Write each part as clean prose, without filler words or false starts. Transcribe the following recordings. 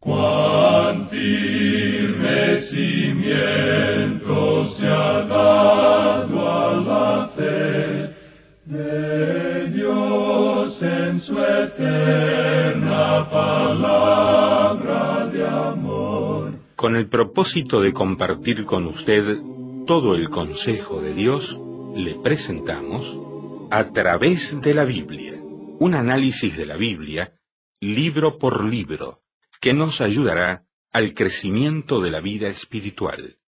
Cuán firme cimiento se ha dado a la fe de Dios en su eterna palabra de amor. Con el propósito de compartir con usted todo el consejo de Dios, le presentamos A través de la Biblia, un análisis de la Biblia, libro por libro, que nos ayudará al crecimiento de la vida espiritual.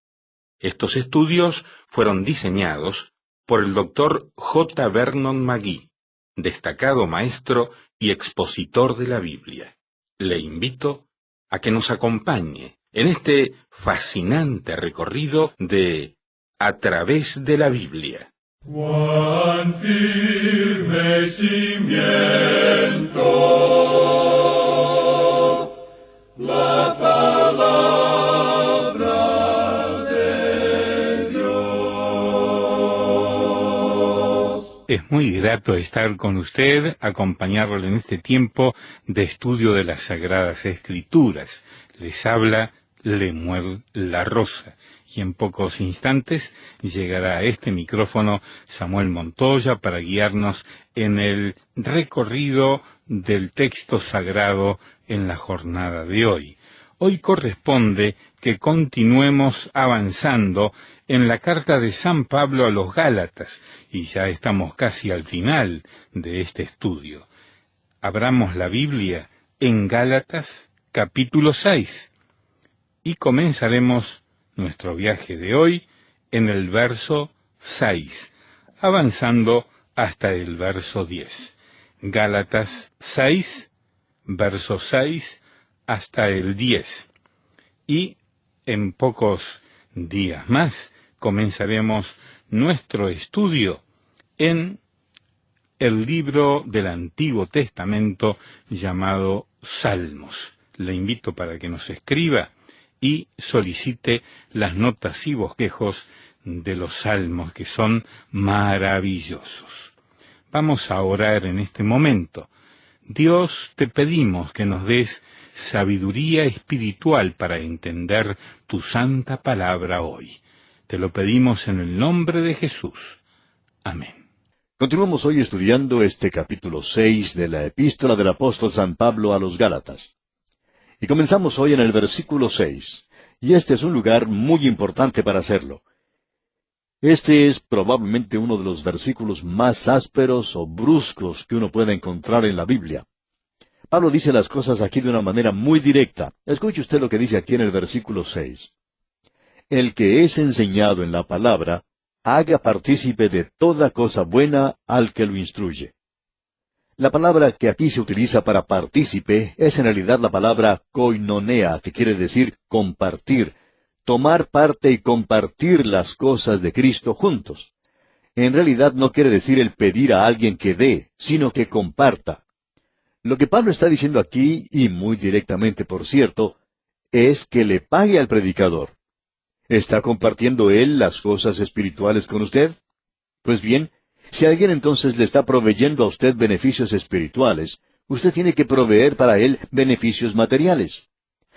Estos estudios fueron diseñados por el Dr. J. Vernon McGee, destacado maestro y expositor de la Biblia. Le invito a que nos acompañe en este fascinante recorrido de A través de la Biblia. Cuán firme cimiento la palabra de Dios. Es muy grato estar con usted, acompañarlo en este tiempo de estudio de las Sagradas Escrituras. Les habla Lemuel La Rosa. Y en pocos instantes llegará a este micrófono Samuel Montoya para guiarnos en el recorrido del texto sagrado en la jornada de hoy. Hoy corresponde que continuemos avanzando en la carta de San Pablo a los Gálatas, y ya estamos casi al final de este estudio. Abramos la Biblia en Gálatas capítulo 6 y comenzaremos nuestro viaje de hoy en el verso 6, avanzando hasta el verso 10. Gálatas 6, verso 6 hasta el 10. Y en pocos días más comenzaremos nuestro estudio en el libro del Antiguo Testamento llamado Salmos. Le invito para que nos escriba y solicite las notas y bosquejos de los salmos, que son maravillosos. Vamos a orar en este momento. Dios, te pedimos que nos des sabiduría espiritual para entender tu santa palabra hoy. Te lo pedimos en el nombre de Jesús. Amén. Continuamos hoy estudiando este capítulo 6 de la epístola del apóstol San Pablo a los Gálatas. Y comenzamos hoy en el versículo 6, y este es un lugar muy importante para hacerlo. Este es probablemente uno de los versículos más ásperos o bruscos que uno puede encontrar en la Biblia. Pablo dice las cosas aquí de una manera muy directa. Escuche usted lo que dice aquí en el versículo 6. El que es enseñado en la palabra, haga partícipe de toda cosa buena al que lo instruye. La palabra que aquí se utiliza para partícipe es en realidad la palabra koinonea, que quiere decir compartir, tomar parte y compartir las cosas de Cristo juntos. En realidad no quiere decir el pedir a alguien que dé, sino que comparta. Lo que Pablo está diciendo aquí, y muy directamente por cierto, es que le pague al predicador. ¿Está compartiendo él las cosas espirituales con usted? Pues bien, si alguien entonces le está proveyendo a usted beneficios espirituales, usted tiene que proveer para él beneficios materiales.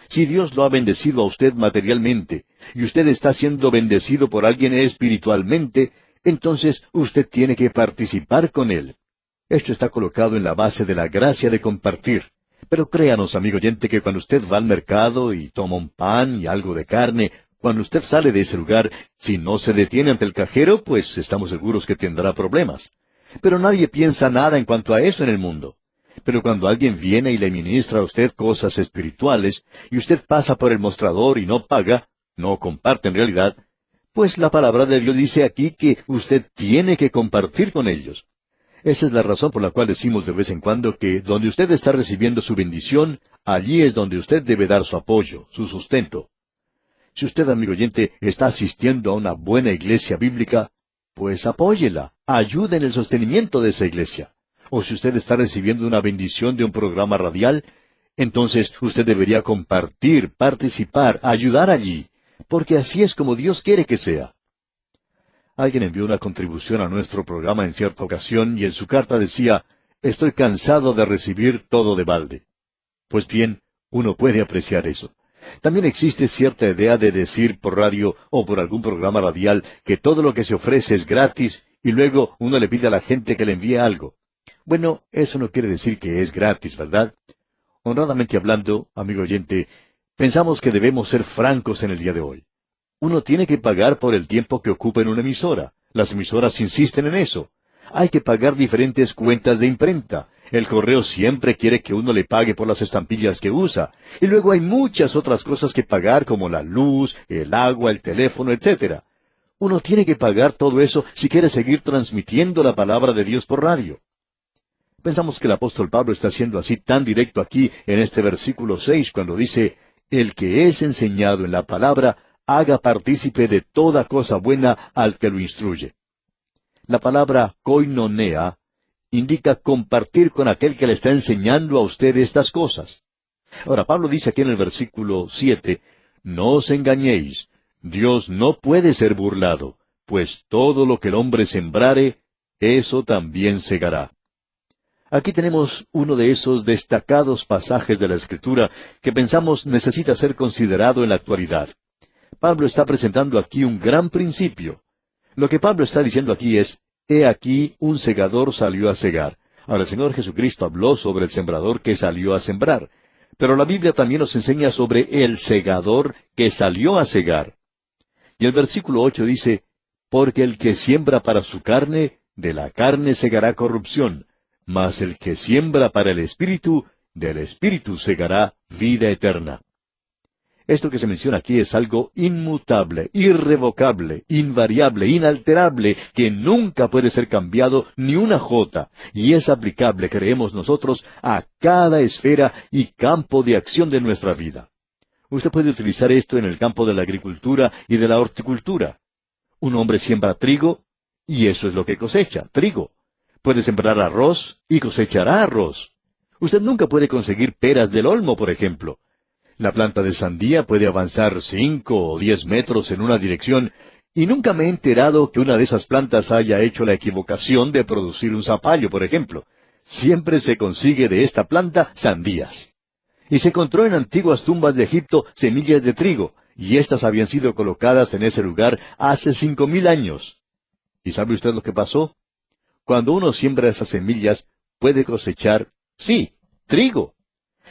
Si Dios lo ha bendecido a usted materialmente, y usted está siendo bendecido por alguien espiritualmente, entonces usted tiene que participar con él. Esto está colocado en la base de la gracia de compartir. Pero créanos, amigo oyente, que cuando usted va al mercado y toma un pan y algo de carne, cuando usted sale de ese lugar, si no se detiene ante el cajero, pues estamos seguros que tendrá problemas. Pero nadie piensa nada en cuanto a eso en el mundo. Pero cuando alguien viene y le ministra a usted cosas espirituales, y usted pasa por el mostrador y no paga, no comparte en realidad, pues la palabra de Dios dice aquí que usted tiene que compartir con ellos. Esa es la razón por la cual decimos de vez en cuando que donde usted está recibiendo su bendición, allí es donde usted debe dar su apoyo, su sustento. Si usted, amigo oyente, está asistiendo a una buena iglesia bíblica, pues apóyela, ayude en el sostenimiento de esa iglesia. O si usted está recibiendo una bendición de un programa radial, entonces usted debería compartir, participar, ayudar allí, porque así es como Dios quiere que sea. Alguien envió una contribución a nuestro programa en cierta ocasión y en su carta decía, «Estoy cansado de recibir todo de balde». Pues bien, Uno puede apreciar eso. También existe cierta idea de decir por radio o por algún programa radial que todo lo que se ofrece es gratis y luego uno le pide a la gente que le envíe algo. Bueno, eso no quiere decir que es gratis, ¿verdad? Honradamente hablando, amigo oyente, pensamos que debemos ser francos en el día de hoy. Uno tiene que pagar por el tiempo que ocupa en una emisora. Las emisoras insisten en eso. Hay que pagar diferentes cuentas de imprenta. El correo siempre quiere que uno le pague por las estampillas que usa. Y luego hay muchas otras cosas que pagar como la luz, el agua, el teléfono, etc. Uno tiene que pagar todo eso si quiere seguir transmitiendo la palabra de Dios por radio. Pensamos que el apóstol Pablo está siendo así tan directo aquí en este versículo 6 cuando dice, «El que es enseñado en la palabra, haga partícipe de toda cosa buena al que lo instruye». La palabra koinonea indica compartir con aquel que le está enseñando a usted estas cosas. Ahora, Pablo dice aquí en el versículo 7, «No os engañéis, Dios no puede ser burlado, pues todo lo que el hombre sembrare, eso también segará». Aquí tenemos uno de esos destacados pasajes de la Escritura que pensamos necesita ser considerado en la actualidad. Pablo está presentando aquí un gran principio. Lo que Pablo está diciendo aquí es, «He aquí un segador salió a segar». Ahora el Señor Jesucristo habló sobre el sembrador que salió a sembrar. Pero la Biblia también nos enseña sobre el segador que salió a segar. Y el versículo 8 dice, «Porque el que siembra para su carne, de la carne segará corrupción, mas el que siembra para el Espíritu, del Espíritu segará vida eterna». Esto que se menciona aquí es algo inmutable, irrevocable, invariable, inalterable, que nunca puede ser cambiado ni una jota, y es aplicable, creemos nosotros, a cada esfera y campo de acción de nuestra vida. Usted puede utilizar esto en el campo de la agricultura y de la horticultura. Un hombre siembra trigo, y eso es lo que cosecha, trigo. Puede sembrar arroz, y cosechará arroz. Usted nunca puede conseguir peras del olmo, por ejemplo. La planta de sandía puede avanzar 5 o 10 metros en una dirección, y nunca me he enterado que una de esas plantas haya hecho la equivocación de producir un zapallo, por ejemplo. Siempre se consigue de esta planta sandías. Y se encontró en antiguas tumbas de Egipto semillas de trigo, y éstas habían sido colocadas en ese lugar hace 5,000 años. ¿Y sabe usted lo que pasó? Cuando uno siembra esas semillas, puede cosechar, sí, trigo.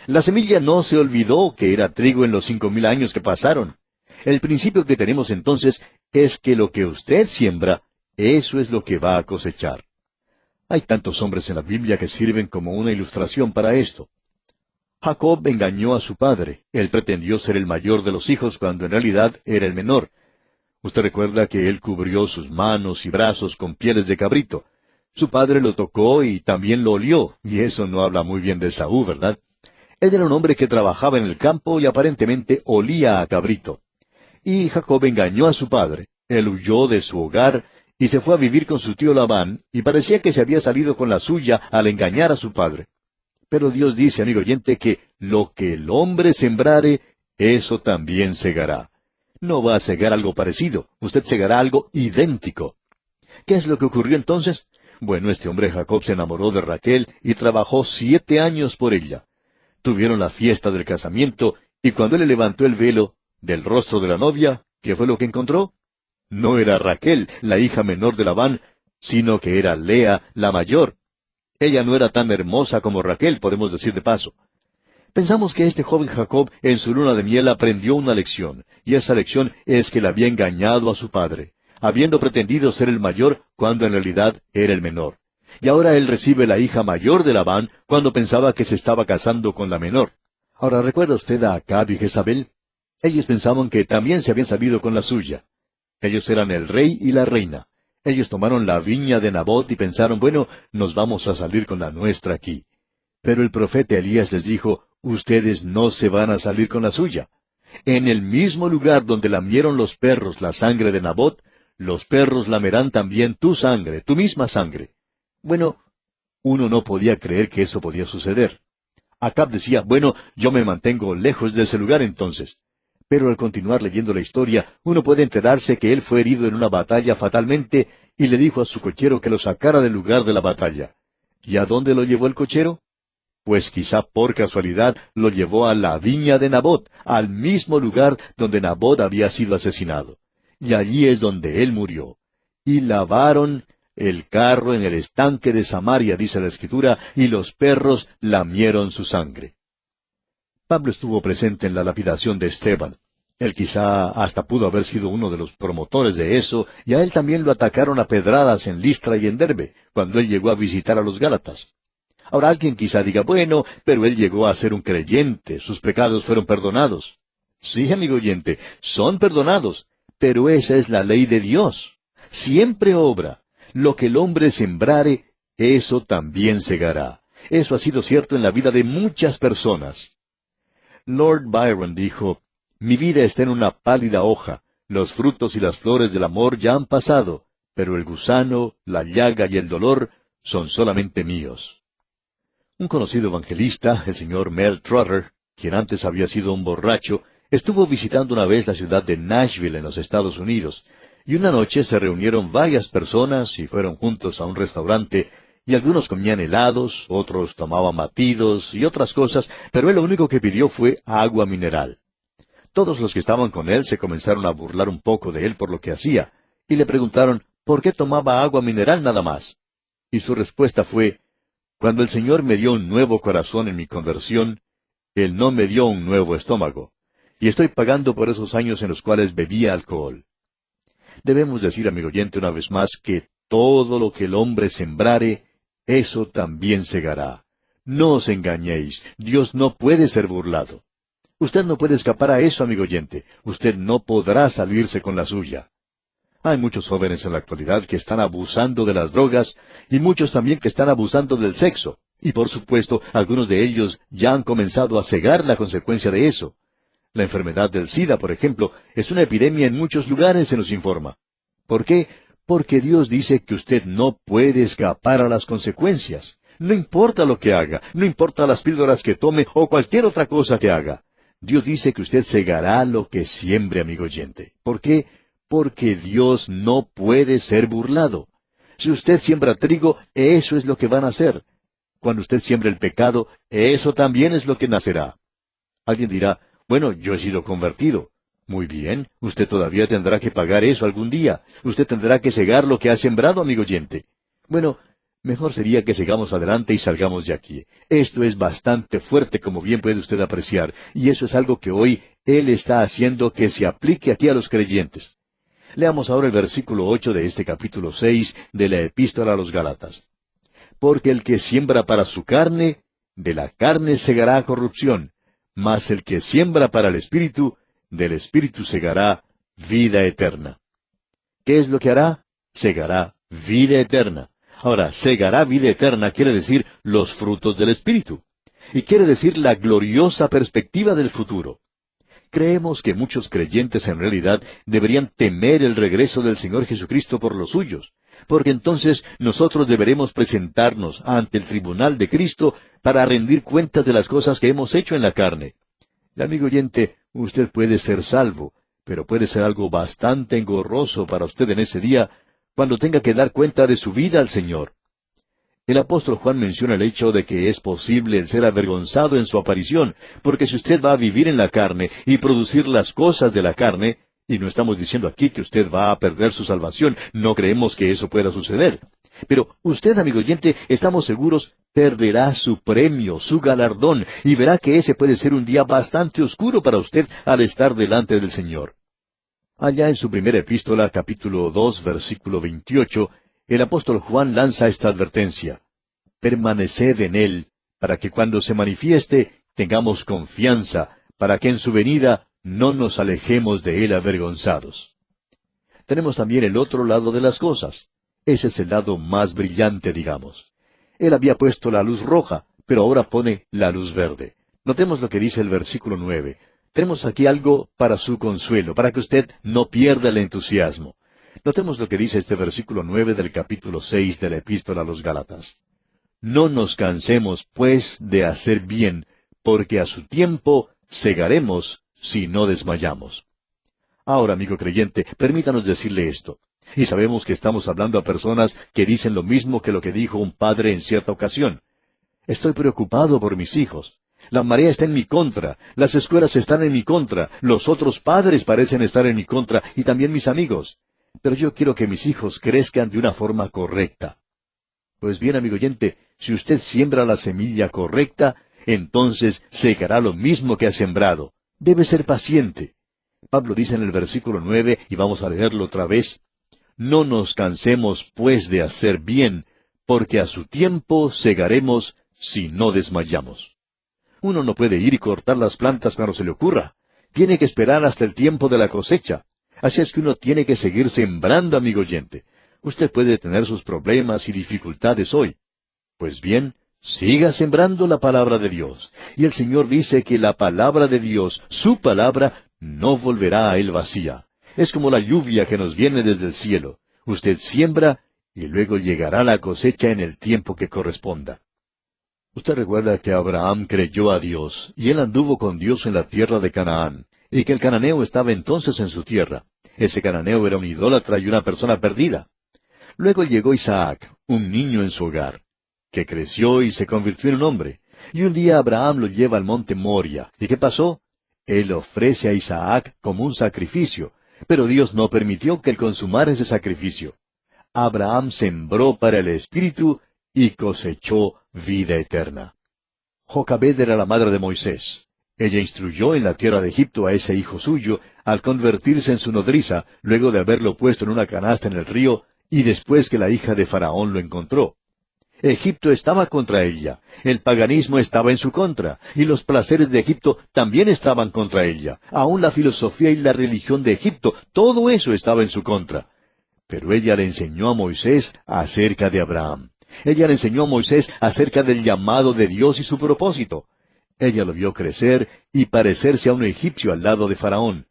La semilla no se olvidó que era trigo en los 5,000 años que pasaron. El principio que tenemos entonces es que lo que usted siembra, eso es lo que va a cosechar. Hay tantos hombres en la Biblia que sirven como una ilustración para esto. Jacob engañó a su padre. Él pretendió ser el mayor de los hijos cuando en realidad era el menor. Usted recuerda que él cubrió sus manos y brazos con pieles de cabrito. Su padre lo tocó y también lo olió, y eso no habla muy bien de Esaú, ¿verdad? Él era un hombre que trabajaba en el campo y aparentemente olía a cabrito. Y Jacob engañó a su padre. Él huyó de su hogar y se fue a vivir con su tío Labán, y parecía que se había salido con la suya al engañar a su padre. Pero Dios dice, amigo oyente, que lo que el hombre sembrare, eso también segará. No va a segar algo parecido, usted segará algo idéntico. ¿Qué es lo que ocurrió entonces? Bueno, este hombre Jacob se enamoró de Raquel y trabajó 7 años por ella. Tuvieron la fiesta del casamiento, y cuando él levantó el velo del rostro de la novia, ¿qué fue lo que encontró? No era Raquel, la hija menor de Labán, sino que era Lea, la mayor. Ella no era tan hermosa como Raquel, podemos decir de paso. Pensamos que este joven Jacob en su luna de miel aprendió una lección, y esa lección es que le había engañado a su padre, habiendo pretendido ser el mayor cuando en realidad era el menor. Y ahora él recibe la hija mayor de Labán cuando pensaba que se estaba casando con la menor. Ahora, ¿recuerda usted a Acab y Jezabel? Ellos pensaban que también se habían salido con la suya. Ellos eran el rey y la reina. Ellos tomaron la viña de Nabot y pensaron, bueno, nos vamos a salir con la nuestra aquí. Pero el profeta Elías les dijo, ustedes no se van a salir con la suya. En el mismo lugar donde lamieron los perros la sangre de Nabot, los perros lamerán también tu sangre, tu misma sangre. Bueno, uno no podía creer que eso podía suceder. Acab decía, bueno, yo me mantengo lejos de ese lugar entonces. Pero al continuar leyendo la historia, uno puede enterarse que él fue herido en una batalla fatalmente y le dijo a su cochero que lo sacara del lugar de la batalla. ¿Y a dónde lo llevó el cochero? Pues quizá por casualidad lo llevó a la viña de Nabot, al mismo lugar donde Nabot había sido asesinado. Y allí es donde él murió. Y lavaron el carro en el estanque de Samaria, dice la Escritura, y los perros lamieron su sangre. Pablo estuvo presente en la lapidación de Esteban. Él quizá hasta pudo haber sido uno de los promotores de eso, y a él también lo atacaron a pedradas en Listra y en Derbe, cuando él llegó a visitar a los Gálatas. Ahora alguien quizá diga, bueno, pero él llegó a ser un creyente, sus pecados fueron perdonados. Sí, amigo oyente, son perdonados, pero esa es la ley de Dios. Siempre obra. Lo que el hombre sembrare, eso también segará. Eso ha sido cierto en la vida de muchas personas. Lord Byron dijo, mi vida está en una pálida hoja, los frutos y las flores del amor ya han pasado, pero el gusano, la llaga y el dolor son solamente míos. Un conocido evangelista, el señor Mel Trotter, quien antes había sido un borracho, estuvo visitando una vez la ciudad de Nashville en los Estados Unidos, y una noche se reunieron varias personas y fueron juntos a un restaurante, y algunos comían helados, otros tomaban batidos y otras cosas, pero él lo único que pidió fue agua mineral. Todos los que estaban con él se comenzaron a burlar un poco de él por lo que hacía, y le preguntaron por qué tomaba agua mineral nada más. Y su respuesta fue, cuando el Señor me dio un nuevo corazón en mi conversión, Él no me dio un nuevo estómago, y estoy pagando por esos años en los cuales bebía alcohol. Debemos decir, amigo oyente, una vez más, que todo lo que el hombre sembrare, eso también segará. No os engañéis, Dios no puede ser burlado. Usted no puede escapar a eso, amigo oyente. Usted no podrá salirse con la suya. Hay muchos jóvenes en la actualidad que están abusando de las drogas y muchos también que están abusando del sexo. Y por supuesto, algunos de ellos ya han comenzado a cegar la consecuencia de eso. La enfermedad del SIDA, por ejemplo, es una epidemia en muchos lugares, se nos informa. ¿Por qué? Porque Dios dice que usted no puede escapar a las consecuencias. No importa lo que haga, no importa las píldoras que tome o cualquier otra cosa que haga. Dios dice que usted segará lo que siembre, amigo oyente. ¿Por qué? Porque Dios no puede ser burlado. Si usted siembra trigo, eso es lo que van a hacer. Cuando usted siembra el pecado, eso también es lo que nacerá. Alguien dirá, bueno, yo he sido convertido. Muy bien, usted todavía tendrá que pagar eso algún día. Usted tendrá que segar lo que ha sembrado, amigo oyente. Bueno, mejor sería que sigamos adelante y salgamos de aquí. Esto es bastante fuerte, como bien puede usted apreciar, y eso es algo que hoy Él está haciendo que se aplique aquí a los creyentes. Leamos ahora el versículo 8 de este capítulo 6 de la Epístola a los Gálatas. Porque el que siembra para su carne, de la carne segará corrupción, mas el que siembra para el Espíritu, del Espíritu segará vida eterna. ¿Qué es lo que hará? Segará vida eterna. Ahora, segará vida eterna quiere decir los frutos del Espíritu. Y quiere decir la gloriosa perspectiva del futuro. Creemos que muchos creyentes en realidad deberían temer el regreso del Señor Jesucristo por los suyos, porque entonces nosotros deberemos presentarnos ante el tribunal de Cristo para rendir cuentas de las cosas que hemos hecho en la carne. Y, amigo oyente, usted puede ser salvo, pero puede ser algo bastante engorroso para usted en ese día, cuando tenga que dar cuenta de su vida al Señor. El apóstol Juan menciona el hecho de que es posible el ser avergonzado en su aparición, porque si usted va a vivir en la carne y producir las cosas de la carne, y no estamos diciendo aquí que usted va a perder su salvación, no creemos que eso pueda suceder. Pero usted, amigo oyente, estamos seguros, perderá su premio, su galardón, y verá que ese puede ser un día bastante oscuro para usted al estar delante del Señor. Allá en su primera epístola, capítulo 2, versículo 28, el apóstol Juan lanza esta advertencia. Permaneced en Él, para que cuando se manifieste tengamos confianza, para que en su venida no nos alejemos de Él avergonzados. Tenemos también el otro lado de las cosas. Ese es el lado más brillante, digamos. Él había puesto la luz roja, pero ahora pone la luz verde. Notemos lo que dice el versículo 9. Tenemos aquí algo para su consuelo, para que usted no pierda el entusiasmo. Notemos lo que dice este versículo 9 del capítulo 6 de la Epístola a los Gálatas. No nos cansemos, pues, de hacer bien, porque a su tiempo segaremos si no desmayamos. Ahora, amigo creyente, permítanos decirle esto. Y sabemos que estamos hablando a personas que dicen lo mismo que lo que dijo un padre en cierta ocasión. Estoy preocupado por mis hijos. La marea está en mi contra, las escuelas están en mi contra, los otros padres parecen estar en mi contra y también mis amigos. Pero yo quiero que mis hijos crezcan de una forma correcta. Pues bien, amigo oyente, si usted siembra la semilla correcta, entonces segará lo mismo que ha sembrado. Debe ser paciente. Pablo dice en el versículo 9, y vamos a leerlo otra vez, «No nos cansemos, pues, de hacer bien, porque a su tiempo segaremos si no desmayamos». Uno no puede ir y cortar las plantas cuando se le ocurra. Tiene que esperar hasta el tiempo de la cosecha. Así es que uno tiene que seguir sembrando, amigo oyente. Usted puede tener sus problemas y dificultades hoy. Pues bien, siga sembrando la palabra de Dios. Y el Señor dice que la palabra de Dios, su palabra, no volverá a él vacía. Es como la lluvia que nos viene desde el cielo. Usted siembra y luego llegará la cosecha en el tiempo que corresponda. Usted recuerda que Abraham creyó a Dios, y él anduvo con Dios en la tierra de Canaán, y que el cananeo estaba entonces en su tierra. Ese cananeo era un idólatra y una persona perdida. Luego llegó Isaac, un niño en su hogar, que creció y se convirtió en un hombre. Y un día Abraham lo lleva al monte Moria. ¿Y qué pasó? Él ofrece a Isaac como un sacrificio, pero Dios no permitió que él consumara ese sacrificio. Abraham sembró para el Espíritu y cosechó vida eterna. Jocabed era la madre de Moisés. Ella instruyó en la tierra de Egipto a ese hijo suyo al convertirse en su nodriza, luego de haberlo puesto en una canasta en el río, y después que la hija de Faraón lo encontró. Egipto estaba contra ella, el paganismo estaba en su contra, y los placeres de Egipto también estaban contra ella. Aún la filosofía y la religión de Egipto, todo eso estaba en su contra. Pero ella le enseñó a Moisés acerca de Abraham. Ella le enseñó a Moisés acerca del llamado de Dios y su propósito. Ella lo vio crecer y parecerse a un egipcio al lado de Faraón.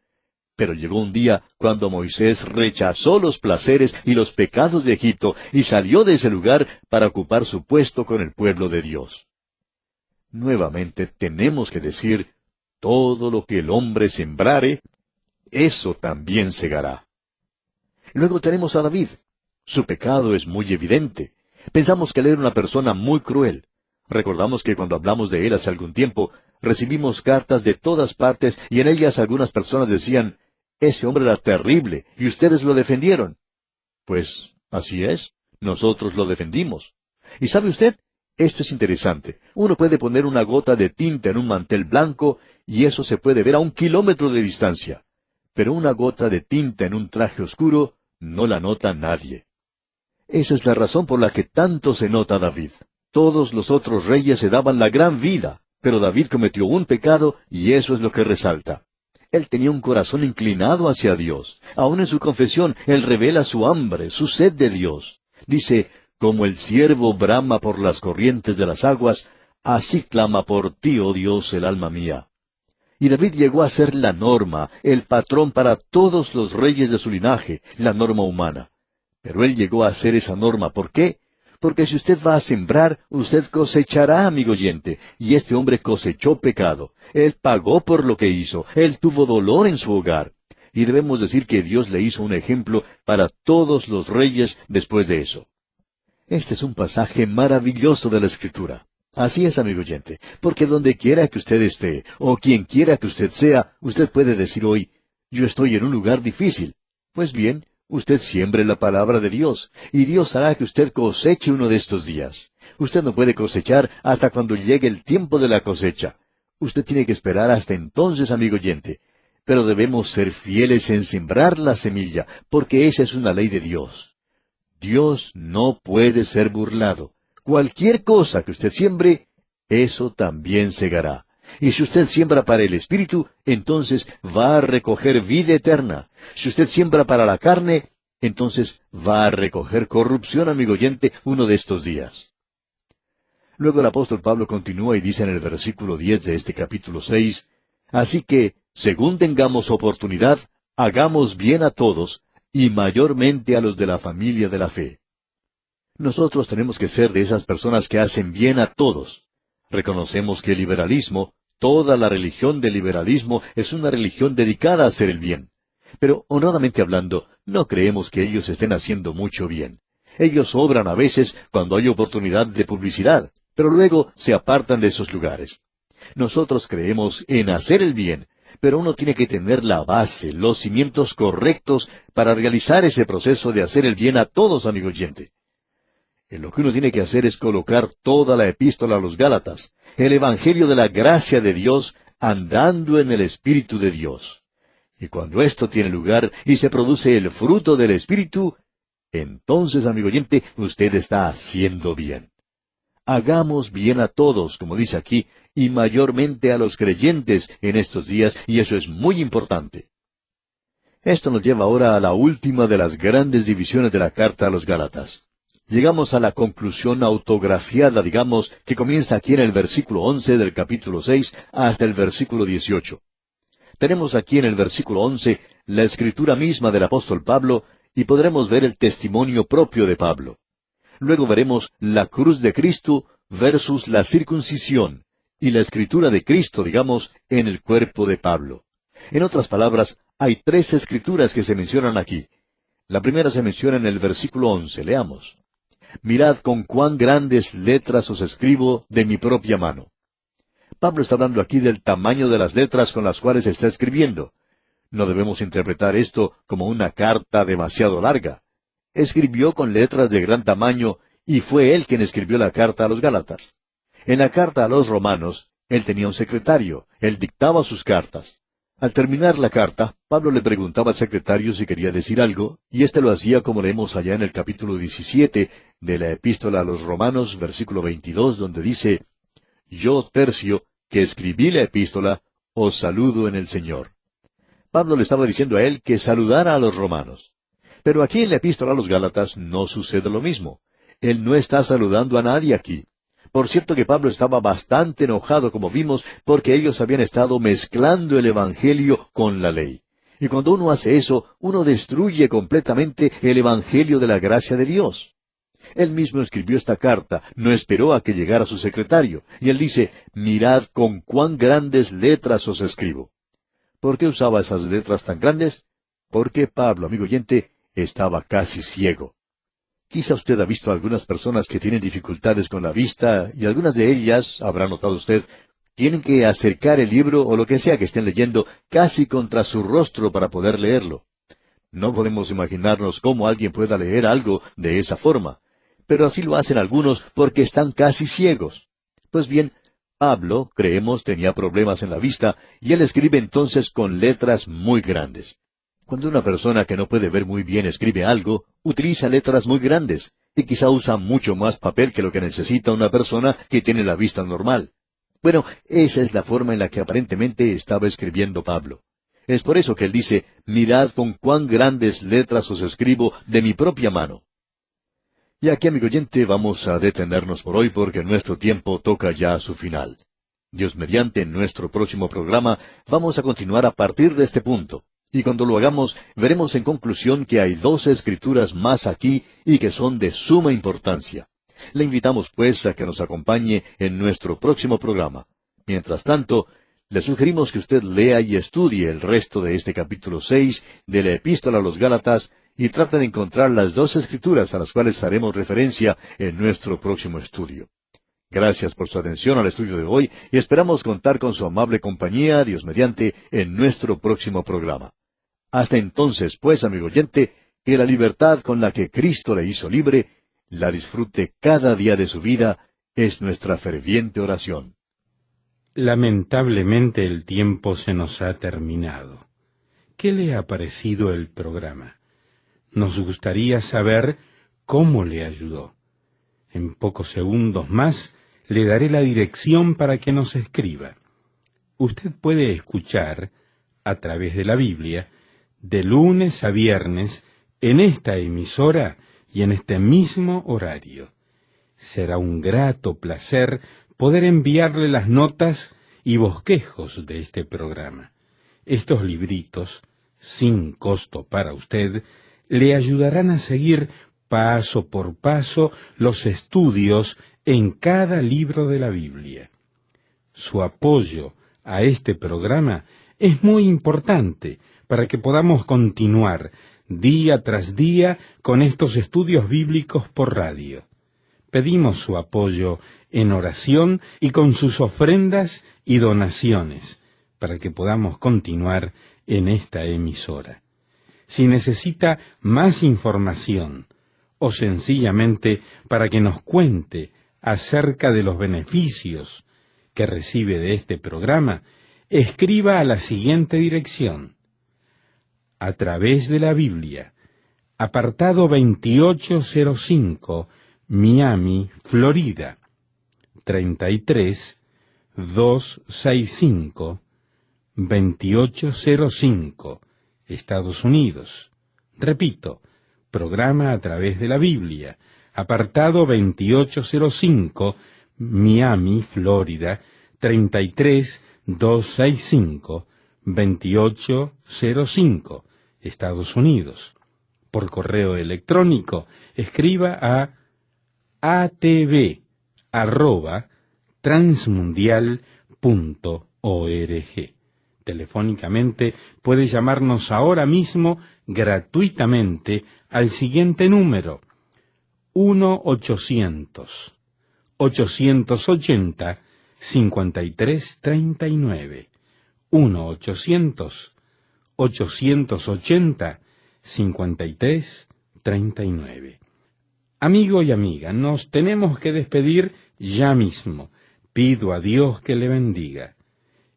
Pero llegó un día cuando Moisés rechazó los placeres y los pecados de Egipto y salió de ese lugar para ocupar su puesto con el pueblo de Dios. Nuevamente tenemos que decir, todo lo que el hombre sembrare, eso también segará. Luego tenemos a David. Su pecado es muy evidente. Pensamos que él era una persona muy cruel. Recordamos que cuando hablamos de él hace algún tiempo, recibimos cartas de todas partes y en ellas algunas personas decían, ese hombre era terrible y ustedes lo defendieron. Pues así es, nosotros lo defendimos. ¿Y sabe usted? Esto es interesante. Uno puede poner una gota de tinta en un mantel blanco y eso se puede ver a 1 kilómetro de distancia. Pero una gota de tinta en un traje oscuro no la nota nadie. Esa es la razón por la que tanto se nota a David. Todos los otros reyes se daban la gran vida, pero David cometió un pecado y eso es lo que resalta. Él tenía un corazón inclinado hacia Dios. Aún en su confesión, él revela su hambre, su sed de Dios. Dice, como el ciervo brama por las corrientes de las aguas, así clama por ti, oh Dios, el alma mía. Y David llegó a ser la norma, el patrón para todos los reyes de su linaje, la norma humana. Pero él llegó a ser esa norma. ¿Por qué? Porque si usted va a sembrar, usted cosechará, amigo oyente. Y este hombre cosechó pecado. Él pagó por lo que hizo. Él tuvo dolor en su hogar. Y debemos decir que Dios le hizo un ejemplo para todos los reyes después de eso. Este es un pasaje maravilloso de la Escritura. Así es, amigo oyente, porque donde quiera que usted esté, o quien quiera que usted sea, usted puede decir hoy, yo estoy en un lugar difícil. Pues bien, usted siembre la palabra de Dios, y Dios hará que usted coseche uno de estos días. Usted no puede cosechar hasta cuando llegue el tiempo de la cosecha. Usted tiene que esperar hasta entonces, amigo oyente. Pero debemos ser fieles en sembrar la semilla, porque esa es una ley de Dios. Dios no puede ser burlado. Cualquier cosa que usted siembre, eso también segará. Y si usted siembra para el Espíritu, entonces va a recoger vida eterna. Si usted siembra para la carne, entonces va a recoger corrupción, amigo oyente, uno de estos días. Luego el apóstol Pablo continúa y dice en el versículo 10 de este capítulo 6, así que, según tengamos oportunidad, hagamos bien a todos, y mayormente a los de la familia de la fe. Nosotros tenemos que ser de esas personas que hacen bien a todos. Reconocemos que el liberalismo, toda la religión del liberalismo, es una religión dedicada a hacer el bien. Pero, honradamente hablando, no creemos que ellos estén haciendo mucho bien. Ellos obran a veces cuando hay oportunidad de publicidad, pero luego se apartan de esos lugares. Nosotros creemos en hacer el bien, pero uno tiene que tener la base, los cimientos correctos para realizar ese proceso de hacer el bien a todos, amigo oyente. Lo que uno tiene que hacer es colocar toda la epístola a los Gálatas, el Evangelio de la gracia de Dios, andando en el Espíritu de Dios. Y cuando esto tiene lugar y se produce el fruto del Espíritu, entonces, amigo oyente, usted está haciendo bien. Hagamos bien a todos, como dice aquí, y mayormente a los creyentes en estos días, y eso es muy importante. Esto nos lleva ahora a la última de las grandes divisiones de la carta a los Gálatas. Llegamos a la conclusión autografiada, digamos, que comienza aquí en el versículo 11 del capítulo 6 hasta el versículo 18. Tenemos aquí en el versículo 11 la escritura misma del apóstol Pablo, y podremos ver el testimonio propio de Pablo. Luego veremos la cruz de Cristo versus la circuncisión, y la escritura de Cristo, digamos, en el cuerpo de Pablo. En otras palabras, hay tres escrituras que se mencionan aquí. La primera se menciona en el versículo 11, leamos. Mirad con cuán grandes letras os escribo de mi propia mano. Pablo está hablando aquí del tamaño de las letras con las cuales está escribiendo. No debemos interpretar esto como una carta demasiado larga. Escribió con letras de gran tamaño, y fue él quien escribió la carta a los Gálatas. En la carta a los romanos, él tenía un secretario, él dictaba sus cartas. Al terminar la carta, Pablo le preguntaba al secretario si quería decir algo, y éste lo hacía como leemos allá en el capítulo 17 de la epístola a los romanos, versículo 22, donde dice, Yo, Tercio, que escribí la epístola, os saludo en el Señor. Pablo le estaba diciendo a él que saludara a los romanos. Pero aquí en la epístola a los Gálatas no sucede lo mismo. Él no está saludando a nadie aquí. Por cierto que Pablo estaba bastante enojado, como vimos, porque ellos habían estado mezclando el Evangelio con la ley. Y cuando uno hace eso, uno destruye completamente el Evangelio de la gracia de Dios. Él mismo escribió esta carta, no esperó a que llegara su secretario, y él dice, mirad con cuán grandes letras os escribo. ¿Por qué usaba esas letras tan grandes? Porque Pablo, amigo oyente, estaba casi ciego. Quizá usted ha visto a algunas personas que tienen dificultades con la vista, y algunas de ellas, habrá notado usted, tienen que acercar el libro o lo que sea que estén leyendo casi contra su rostro para poder leerlo. No podemos imaginarnos cómo alguien pueda leer algo de esa forma, pero así lo hacen algunos porque están casi ciegos. Pues bien, Pablo, creemos, tenía problemas en la vista, y él escribe entonces con letras muy grandes. Cuando una persona que no puede ver muy bien escribe algo, utiliza letras muy grandes, y quizá usa mucho más papel que lo que necesita una persona que tiene la vista normal. Bueno, esa es la forma en la que aparentemente estaba escribiendo Pablo. Es por eso que él dice, mirad con cuán grandes letras os escribo de mi propia mano. Y aquí, amigo oyente, vamos a detenernos por hoy porque nuestro tiempo toca ya a su final. Dios mediante, en nuestro próximo programa vamos a continuar a partir de este punto. Y cuando lo hagamos, veremos en conclusión que hay 12 escrituras más aquí y que son de suma importancia. Le invitamos, pues, a que nos acompañe en nuestro próximo programa. Mientras tanto, le sugerimos que usted lea y estudie el resto de este capítulo 6 de la Epístola a los Gálatas y trate de encontrar las 12 escrituras a las cuales haremos referencia en nuestro próximo estudio. Gracias por su atención al estudio de hoy y esperamos contar con su amable compañía, Dios mediante, en nuestro próximo programa. Hasta entonces, pues, amigo oyente, que la libertad con la que Cristo le hizo libre, la disfrute cada día de su vida, es nuestra ferviente oración. Lamentablemente el tiempo se nos ha terminado. ¿Qué le ha parecido el programa? Nos gustaría saber cómo le ayudó. En pocos segundos más le daré la dirección para que nos escriba. Usted puede escuchar, a través de la Biblia, de lunes a viernes, en esta emisora y en este mismo horario. Será un grato placer poder enviarle las notas y bosquejos de este programa. Estos libritos, sin costo para usted, le ayudarán a seguir paso por paso los estudios en cada libro de la Biblia. Su apoyo a este programa es muy importante para que podamos continuar día tras día con estos estudios bíblicos por radio. Pedimos su apoyo en oración y con sus ofrendas y donaciones para que podamos continuar en esta emisora. Si necesita más información o sencillamente para que nos cuente acerca de los beneficios que recibe de este programa, escriba a la siguiente dirección: A través de la Biblia, apartado 2805, Miami, Florida, 33265, 2805, Estados Unidos. Repito, programa A través de la Biblia, apartado 2805, Miami, Florida, 33265, 2805, Estados Unidos. Por correo electrónico, escriba a atv@transmundial.org. Telefónicamente puede llamarnos ahora mismo gratuitamente al siguiente número: 1-800-880-5339. 1-800-880-5339. Amigo y amiga, nos tenemos que despedir ya mismo. Pido a Dios que le bendiga.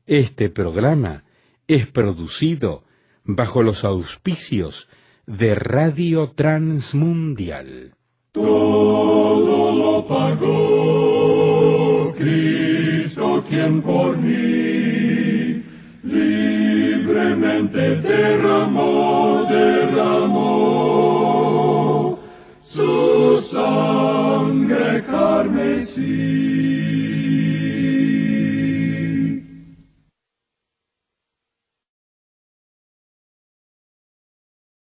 Este programa es producido bajo los auspicios de Radio Transmundial. Todo lo pagó Cristo, quien por mí libremente derramó su sangre carmesí.